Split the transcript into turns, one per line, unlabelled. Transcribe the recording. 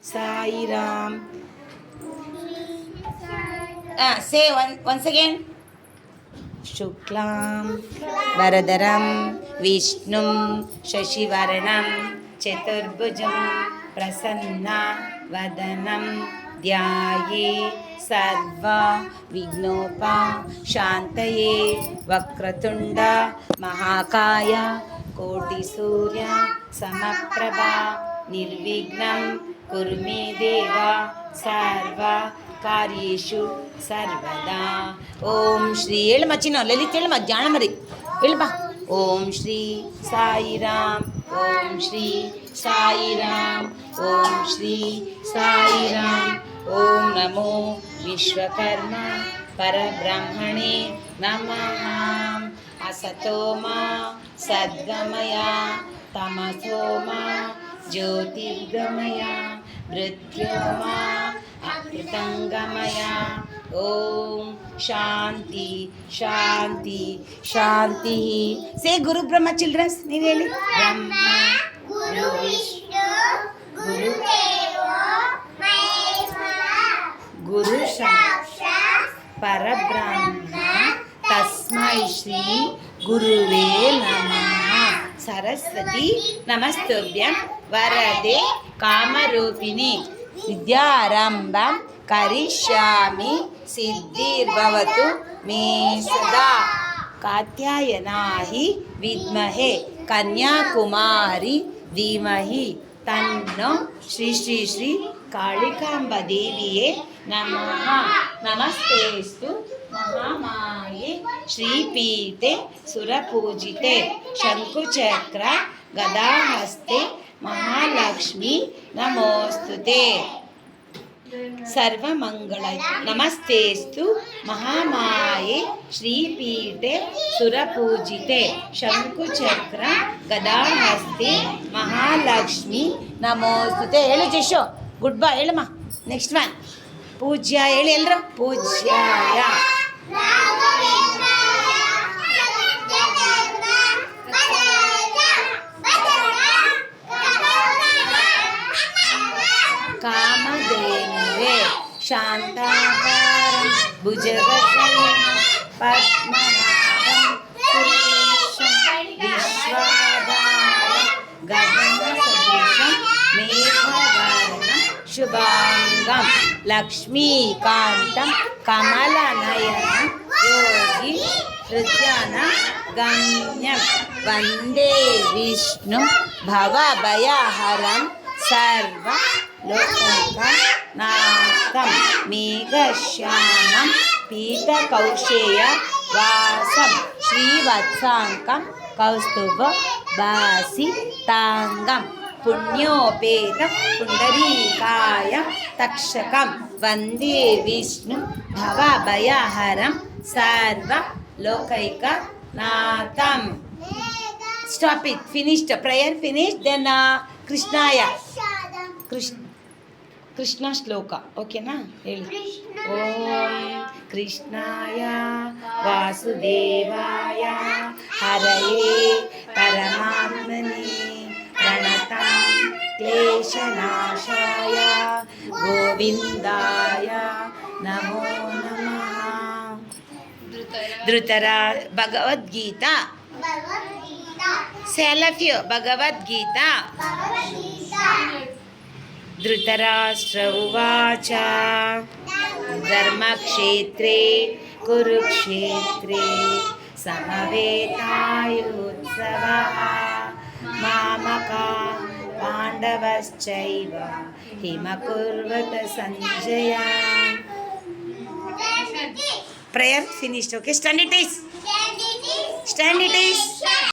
Sai Ram. Say once again. Shuklam Varadaram Vishnum Shashivaranam Chaturbhujam Prasanna Vadanam Dhyaye Sarva Vignopa Shantaye Vakratunda Mahakaya Koti Surya Samaprabha Nirvignam Kurme Deva Sarva ಕಾರ್ಯೇಶು ಸರ್ವದಾ. ಓಂ ಶ್ರೀ ಹೇಳಮ್ಮ ಚಿನ್ನ ಲಲಿತ್ ಹೇಳಮ್ಮ ಜಾಣ ಮರಿ ಹೇಳಮ್ಮ. ಓಂ ಶ್ರೀ ಸಾಯಿರಾಮ್ ಓಂ ಶ್ರೀ ಸಾಯಿರಾಮ್ ಓಂ ಶ್ರೀ ಸಾಯಿರಾಮ್. ಓಂ ನಮೋ ವಿಶ್ವಕರ್ಮ ಪರಬ್ರಹ್ಮಣೇ ನಮಃ. ಅಸತೋ ಮಾ ಸದ್ಗಮಯ ತಮಸೋ ಮಾ ಜ್ಯೋತಿರ್ಗಮಯ ಮೃತ್ಯೋ ಮಾ ಅಮೃತಂಗಮಯ. ಓಂ ಶಾಂತಿ ಶಾಂತಿ ಶಾಂತಿ. ಸೇ ಗುರು ಬ್ರಹ್ಮ ಚಿಲ್ಡ್ರನ್ಸ್ ನೀವು ಹೇಳಿ. ಬ್ರಹ್ಮ ಗುರು ವಿಷ್ಣು ಗುರು ಗುರು ಸಾಕ್ಷಾತ್ ಪರಬ್ರಹ್ಮ ತಸ್ಮೈ ಶ್ರೀ ಗುರುವೇ ನಮಃ. ಸರಸ್ವತಿ ನಮಸ್ತುಭ್ಯಂ ವರದೆ ಕಾಮರೂಪಿಣಿ ವಿದ್ಯಾರಂಭಂ ಕರಿಷ್ಯಾಮಿ ಸಿದ್ಧಿರ್ಭವತು ಮೇ ಸದಾ. ಕಾತ್ಯಾಯನಾಹಿ ವಿದ್ಮಹೆ ಕನ್ಯಾಕುಮಾರಿ ಧೀಮಹಿ ತನ್ನೋ ಶ್ರೀ ಶ್ರೀ ಶ್ರೀ ಕಾಳಿಕಾಂಬ ದೇವಿಯೇ ನಮಃ. ನಮಸ್ತೇಸ್ತು ಮಹಾಮಾಯೆ ಶ್ರೀಪೀಠೆ ಸುರಪೂಜಿತೆ ಶಂಕುಚಕ್ರ ಗದಾಹಸ್ತೆ ಮಹಾಲಕ್ಷ್ಮಿ ನಮೋಸ್ತುತೆ. ಸರ್ವಮಂಗಳ ನಮಸ್ತೇಸ್ತು ಮಹಾಮಾಯೆ ಶ್ರೀಪೀಠೆ ಸುರಪೂಜಿತೆ ಶಂಕುಚಕ್ರ ಗದಾಹಸ್ತೆ ಮಹಾಲಕ್ಷ್ಮಿ ನಮೋಸ್ತುತೆ. ಹೇಳು ಜಶೋ ಗುಡ್ ಬೈ ಹೇಳಮ್ಮ. ನೆಕ್ಸ್ಟ್ ಒನ್ ಪೂಜ್ಯ ಹೇಳಿ ಎಲ್ಲರೂ. ಪೂಜ್ಯಾಯ ಕಾಮಧೇನುವೇ ಶಾಂತಾಕಾರಂ ಭುಜಗಶಯನಂ ಪದ್ಮನಾಭಂ ಸುರೇಶಂ ವಿಶ್ವಾಧಾರಂ ಗಗನಸದೃಶಂ ಮೇಘವರ್ಣಂ ಶುಭಾಂಗಂ ಲಕ್ಷ್ಮೀಕಾಂತಂ ಕಮಲನಯನಂ ಯೋಗಿ ಹೃದಯನ ಗಮ್ಯಂ ವಂದೇ ವಿಷ್ಣು ಭವಭಯಹರಂ ಸರ್ವ ಲೋಕನಾಥಂ ಮೇಘಶ್ಯಾಮಂ ಪೀತಕೌಶೇಯ ವಾಸಂ ಶ್ರೀವತ್ಸಾಂಕಂ ಕೌಸ್ತುಭ ಭಾಸಿ ತಾಂಗಂ ಪುಣ್ಯೋಪೇತ ಪುಂಡರೀಕಾಯ ತಕ್ಷಕಂ ವಂದೇ ವಿಷ್ಣು ಭವಭಯಹರಂ ಸರ್ವ ಲೋಕೈಕನಾಥಂ. Stop it. Finished prayer finished. Then ಕೃಷ್ಣಾಯ ಕೃಷ್ಣ ಶ್ಲೋಕ ಓಕೆನಾ ಹೇಳಿ. ಓಂ ಕೃಷ್ಣಾಯ ವಾಸುದೇವಾಯ ಹರಯೇ ಪರಮಾತ್ಮನೇ ಪ್ರಣತಾಂ ಕ್ಲೇಶನಾಶಾಯ ಗೋವಿಂದಾಯ ನಮೋ ನಮಃ. ಧೃತರ ಭಗವದ್ಗೀತಾ ಸೆಲಫ್ಯು ಭಗವದ್ಗೀತಾ. ಧೃತರಾಷ್ಟ್ರ ಉವಾಚ ಧರ್ಮಕ್ಷೇತ್ರೇ ಕುರುಕ್ಷೇತ್ರೇ ಸಮವೇತಾಯುತ್ಸವಃ ಮಾಮಕಾ ಪಾಂಡವಶ್ಚೈವ ಹಿಮಕುರ್ವತ Sanjay. Prayer finished. Okay, stand it is.